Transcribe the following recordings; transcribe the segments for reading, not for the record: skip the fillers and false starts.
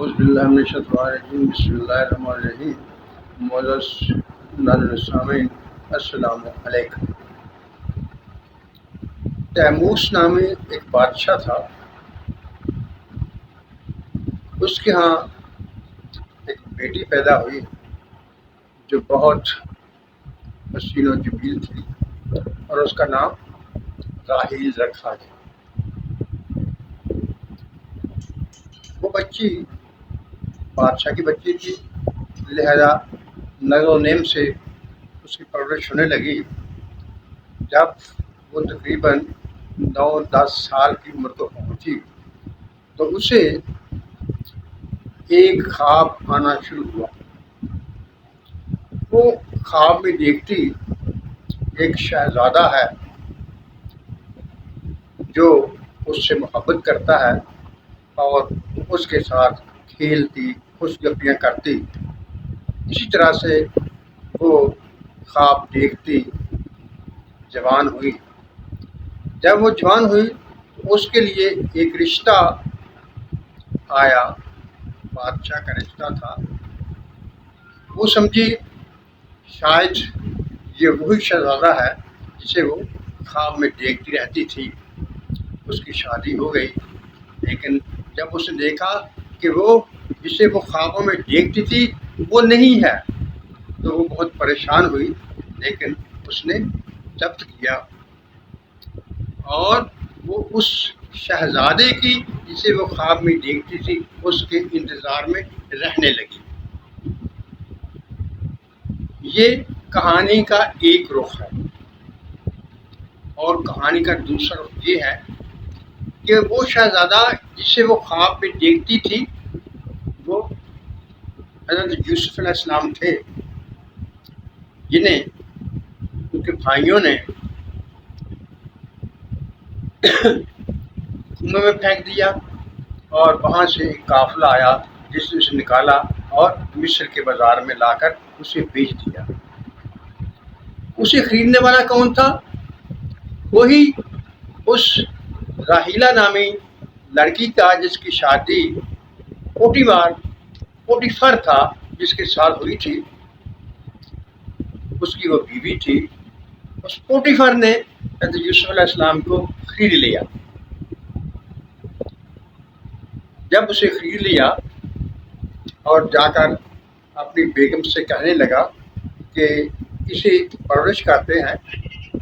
اعوذ باللہ من الشیطان الرجیم بسم اللہ الرحمن الرحیم معزز ناظرین سامعین السلام علیکم۔ تیموس نامی ایک بادشاہ تھا، اس کے ہاں ایک بیٹی پیدا ہوئی جو بہت حسین و جمیل تھی اور اس کا نام راحیل رکھا گیا۔ وہ بچی بادشاہ کی بچی تھی، لہذا نظر و نیم سے اس کی پرورش ہونے لگی۔ جب وہ تقریباً 9-10 سال کی عمر کو پہنچی تو اسے ایک خواب آنا شروع ہوا۔ وہ خواب میں دیکھتی ایک شہزادہ ہے جو اس سے محبت کرتا ہے اور اس کے ساتھ کھیلتی، خوش گپیاں کرتی۔ اسی طرح سے وہ خواب دیکھتی جوان ہوئی۔ جب وہ جوان ہوئی تو اس کے لیے ایک رشتہ آیا، بادشاہ کا رشتہ تھا۔ وہ سمجھی شاید یہ وہی شہزادہ ہے جسے وہ خواب میں دیکھتی رہتی تھی۔ اس کی شادی ہو گئی، لیکن جب اس نے دیکھا کہ وہ جسے وہ خوابوں میں دیکھتی تھی وہ نہیں ہے تو وہ بہت پریشان ہوئی، لیکن اس نے ضبط کیا اور وہ اس شہزادے کی جسے وہ خواب میں دیکھتی تھی اس کے انتظار میں رہنے لگی۔ یہ کہانی کا ایک رخ ہے، اور کہانی کا دوسرا رخ یہ ہے کہ وہ شہزادہ جسے وہ خواب میں دیکھتی تھی وہ حضرت یوسف علیہ السلام تھے، جنہیں ان کے بھائیوں نے کنویں میں پھینک دیا اور وہاں سے ایک قافلہ آیا جس نے اسے نکالا اور مصر کے بازار میں لا کر اسے بیچ دیا۔ اسے خریدنے والا کون تھا؟ وہی اس راحیلہ نامی لڑکی کا جس کی شادی پوٹیفر تھا جس کے ساتھ ہوئی تھی، اس کی وہ بیوی تھی۔ اس پوٹیفر نے حضرت یوسف علیہ السلام کو خرید لیا۔ جب اسے خرید لیا اور جا کر اپنی بیگم سے کہنے لگا کہ اسے پرورش کرتے ہیں،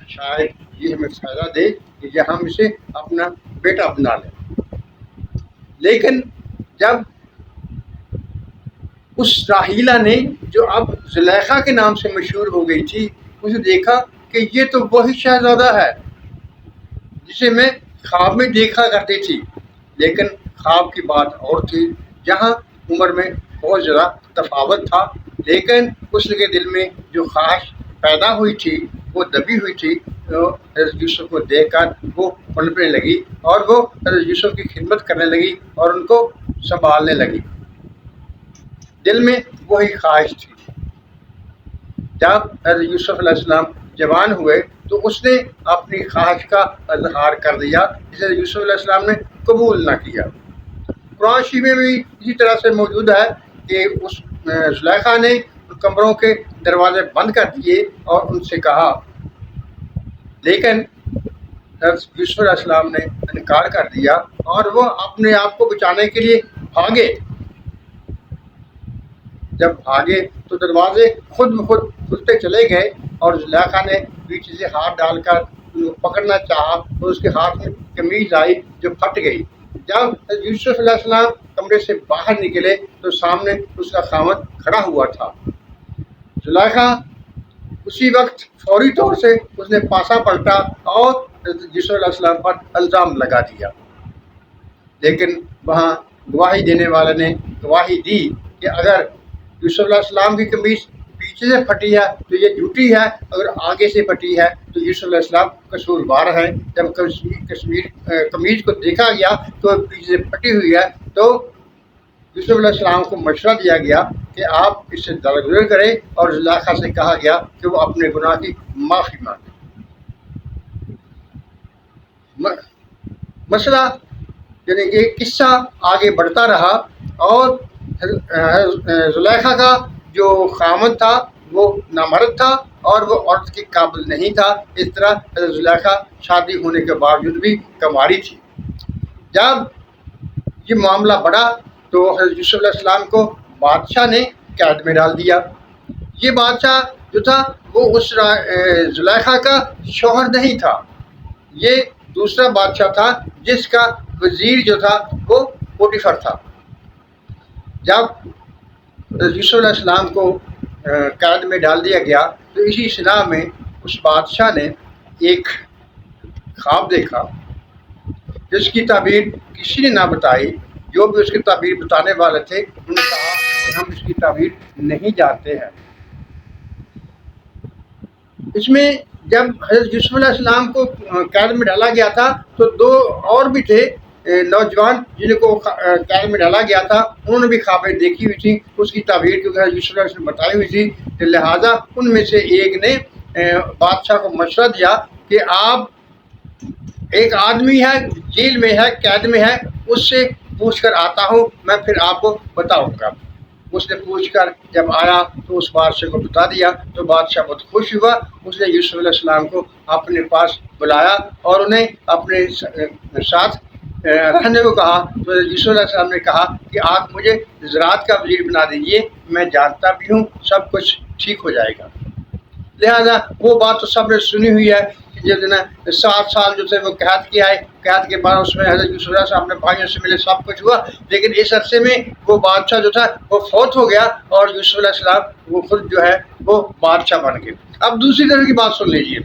شاید یہ ہمیں فائدہ دے کہ ہم اسے اپنا بیٹا بنا لیں۔ لیکن جب اس راحیلہ نے جو اب زلیخا کے نام سے مشہور ہو گئی تھی، اسے دیکھا کہ یہ تو وہی شہزادہ ہے جسے میں خواب میں دیکھا کرتی تھی، لیکن خواب کی بات اور تھی، جہاں عمر میں بہت زیادہ تفاوت تھا، لیکن اس کے دل میں جو خواہش پیدا ہوئی تھی وہ دبی ہوئی تھی۔ تو حضرت یوسف کو دیکھ کر وہ پنپنے لگی اور وہ حضرت یوسف کی خدمت کرنے لگی اور ان کو سنبھالنے لگی۔ دل میں وہی خواہش تھی۔ جب حضرت یوسف علیہ السلام جوان ہوئے تو اس نے اپنی خواہش کا اظہار کر دیا جسے یوسف علیہ السلام نے قبول نہ کیا۔ قرآن شریف میں بھی اسی طرح سے موجود ہے کہ اس زلیخا نے کمروں کے دروازے بند کر دیے اور ان سے کہا، لیکن حضرت یوسف علیہ السلام نے انکار کر دیا اور وہ اپنے آپ کو بچانے کے لیے بھاگے۔ جب بھاگے تو دروازے خود بخود کھلتے چلے گئے اور زلیخا نے پیچھے سے ہاتھ ڈال کر پکڑنا چاہا تو اس کے ہاتھ میں قمیض آئی جو پھٹ گئی۔ جب یوسف علیہ السلام کمرے سے باہر نکلے تو سامنے اس کا خاوند کھڑا ہوا تھا۔ زلیخا اسی وقت فوری طور سے اس نے پاسا پلٹا اور یوسف علیہ السلام پر الزام لگا دیا، لیکن وہاں گواہی دینے والے نے گواہی دی کہ اگر یوسف علیہ السلام کی قمیض پیچھے سے پھٹی ہے تو یہ جھوٹی ہے، اگر آگے سے پھٹی ہے تو یوسف علیہ السلام قصوروار ہیں۔ جب قمیض کو دیکھا گیا تو پیچھے سے پھٹی ہوئی ہے تو یوسف علیہ السلام کو مشورہ دیا گیا کہ آپ اس سے درگزر کریں، اور زلیخا سے کہا گیا کہ وہ اپنے گناہ کی معافی مانگے۔ مسئلہ یعنی یہ قصہ آگے بڑھتا رہا اور زلیخا کا جو خامد تھا وہ نامرد تھا اور وہ عورت کے قابل نہیں تھا. اس طرح حضرت زلیخا شادی ہونے کے باوجود بھی کماری تھی. جب یہ معاملہ بڑھا تو حضرت یوسف علیہ السلام کو بادشاہ نے قید میں ڈال دیا. یہ بادشاہ جو تھا وہ اس زلیخا کا شوہر نہیں تھا، یہ دوسرا بادشاہ تھا جس کا وزیر جو تھا وہ پوٹیفر تھا. جب یوسف علیہ السلام کو قید میں ڈال دیا گیا تو اسی سنا میں اس بادشاہ نے ایک خواب دیکھا جس کی تعبیر کسی نے نہ بتائی. جو بھی اس کی تعبیر بتانے والے تھے انہوں نے کہا کہ ہم اس کی تعبیر نہیں جانتے ہیں. اس میں جب حضرت یوسف علیہ السلام کو قید میں ڈالا گیا تھا تو دو اور بھی تھے نوجوان جن کو قید میں ڈالا گیا تھا، انہوں نے بھی خوابیں دیکھی ہوئی تھی. اس کی تعبیر کیونکہ حضرت یوسف علیہ السلام نے بتائی ہوئی تھی، لہٰذا ان میں سے ایک نے بادشاہ کو مشورہ دیا کہ آپ ایک آدمی ہے جیل میں ہے، قید میں ہے، اس سے پوچھ کر آتا ہوں، میں پھر آپ کو بتاؤں گا. اس نے پوچھ کر جب آیا تو اس بادشاہ کو بتا دیا تو بادشاہ بہت خوش ہوا. اس نے یوسف علیہ السلام کو اپنے پاس بلایا اور انہیں اپنے ساتھ رہنے کو کہا. تو یوسف علیہ السلام نے کہا کہ آپ مجھے زراعت کا وزیر بنا دیجیے، میں جانتا بھی ہوں سب کچھ ٹھیک ہو جائے گا. لہذا وہ بات تو سب نے سنی ہوئی ہے کہ جب 7 سال جو تھے وہ قید کیا ہے، قید کے بعد اس میں حضرت یوسف علیہ السلام اپنے بھائیوں سے ملے، سب کچھ ہوا. لیکن اس عرصے میں وہ بادشاہ جو تھا وہ فوت ہو گیا اور یوسف علیہ السلام وہ خود جو ہے وہ بادشاہ بن گئے. اب دوسری طرف کی بات سن لیجیے.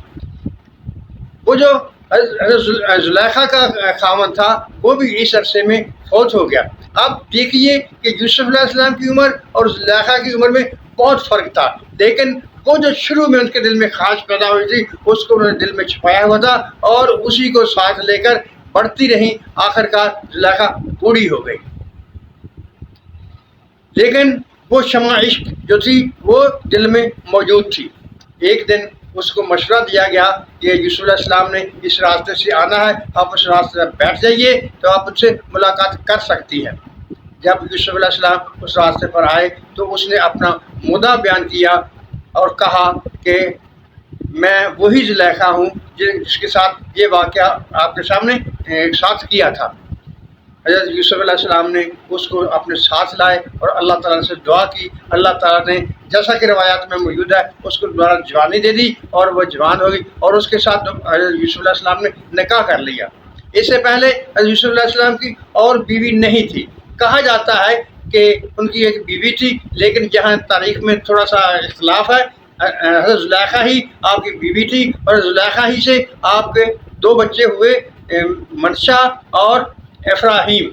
وہ جو زلیخا کا خاوند تھا وہ بھی اس عرصے میں فوت ہو گیا. اب دیکھیے کہ یوسف علیہ السلام کی عمر اور زلیخا کی عمر میں بہت فرق تھا، لیکن وہ جو شروع میں ان کے دل میں خواہش پیدا ہوئی تھی اس کو انہوں نے دل میں چھپایا ہوا تھا اور اسی کو ساتھ لے کر بڑھتی رہیں. آخر کار زلیخا بوڑھی ہو گئی، لیکن وہ شمع عشق جو تھی وہ دل میں موجود تھی. ایک دن اس کو مشورہ دیا گیا کہ یوسف علیہ السلام نے اس راستے سے آنا ہے، آپ اس راستے میں بیٹھ جائیے تو آپ ان سے ملاقات کر سکتی ہیں. جب یوسف علیہ السلام اس راستے پر آئے تو اس نے اپنا مدعا بیان کیا اور کہا کہ میں وہی زلیخا ہوں جس کے ساتھ یہ واقعہ آپ کے سامنے ایک ساتھ کیا تھا. حضرت یوسف علیہ السلام نے اس کو اپنے ساتھ لائے اور اللہ تعالیٰ سے دعا کی. اللہ تعالیٰ نے جیسا کہ روایات میں موجود ہے اس کو دوبارہ جوانی دے دی اور وہ جوان ہو گئی اور اس کے ساتھ حضرت یوسف علیہ السلام نے نکاح کر لیا. اس سے پہلے حضرت یوسف علیہ السلام کی اور بیوی نہیں تھی. کہا جاتا ہے کہ ان کی ایک بیوی تھی، لیکن جہاں تاریخ میں تھوڑا سا اختلاف ہے. حضرت زلیخا ہی آپ کی بیوی تھی اور زلیخا ہی سے آپ کے 2 بچے ہوئے، منشا اور افراہیم.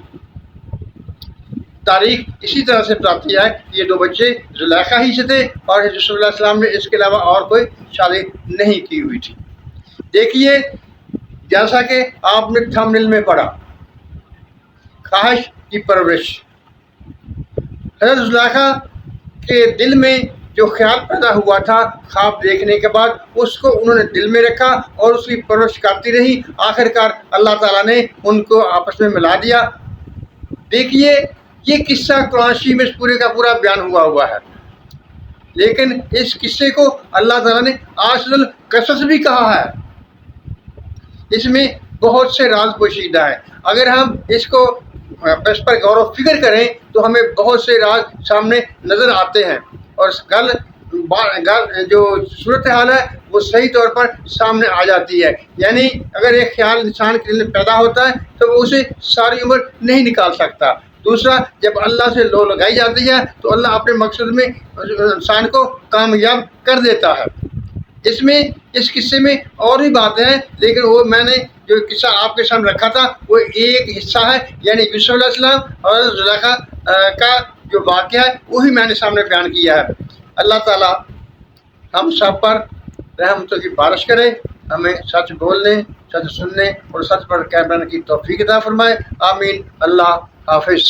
تاریخ اسی طرح سے بتاتی ہے کہ یہ 2 بچے زلیخا ہی سے تھے اور یوسف علیہ السلام نے اس کے علاوہ اور کوئی شادی نہیں کی ہوئی تھی. دیکھیے جیسا کہ آپ نے تھمبنیل میں پڑھا، خواہش کی پرورش. حضرت زلیخا کے دل میں جو خیال پیدا ہوا تھا خواب دیکھنے کے بعد اس کو انہوں نے دل میں رکھا اور اس کی پرورش کرتی رہی. آخر کار اللہ تعالیٰ نے ان کو آپس میں ملا دیا. دیکھیے یہ قصہ قرآن شریف میں پورے کا پورا بیان ہوا ہے، لیکن اس قصے کو اللہ تعالیٰ نے اصل القصص بھی کہا ہے. اس میں بہت سے راز پوشیدہ ہیں. اگر ہم اس پر غور و فکر کریں تو ہمیں بہت سے راز سامنے نظر آتے ہیں اور جو صورتحال ہے وہ صحیح طور پر سامنے آ جاتی ہے. یعنی اگر ایک خیال انسان کے دل میں پیدا ہوتا ہے تو وہ اسے ساری عمر نہیں نکال سکتا. دوسرا، جب اللہ سے لو لگائی جاتی ہے تو اللہ اپنے مقصد میں انسان کو کامیاب کر دیتا ہے. اس قصے میں اور بھی باتیں ہیں، لیکن وہ میں نے جو قصہ آپ کے سامنے رکھا تھا وہ ایک حصہ ہے، یعنی یوسف علیہ السلام اور زلیخا کا جو واقعہ ہے وہی میں نے سامنے بیان کیا ہے. اللہ تعالیٰ ہم سب پر رحمتوں کی بارش کرے، ہمیں سچ بولنے، سچ سننے اور سچ پر قائم رہنے کی توفیق عطا فرمائے. آمین. اللہ حافظ.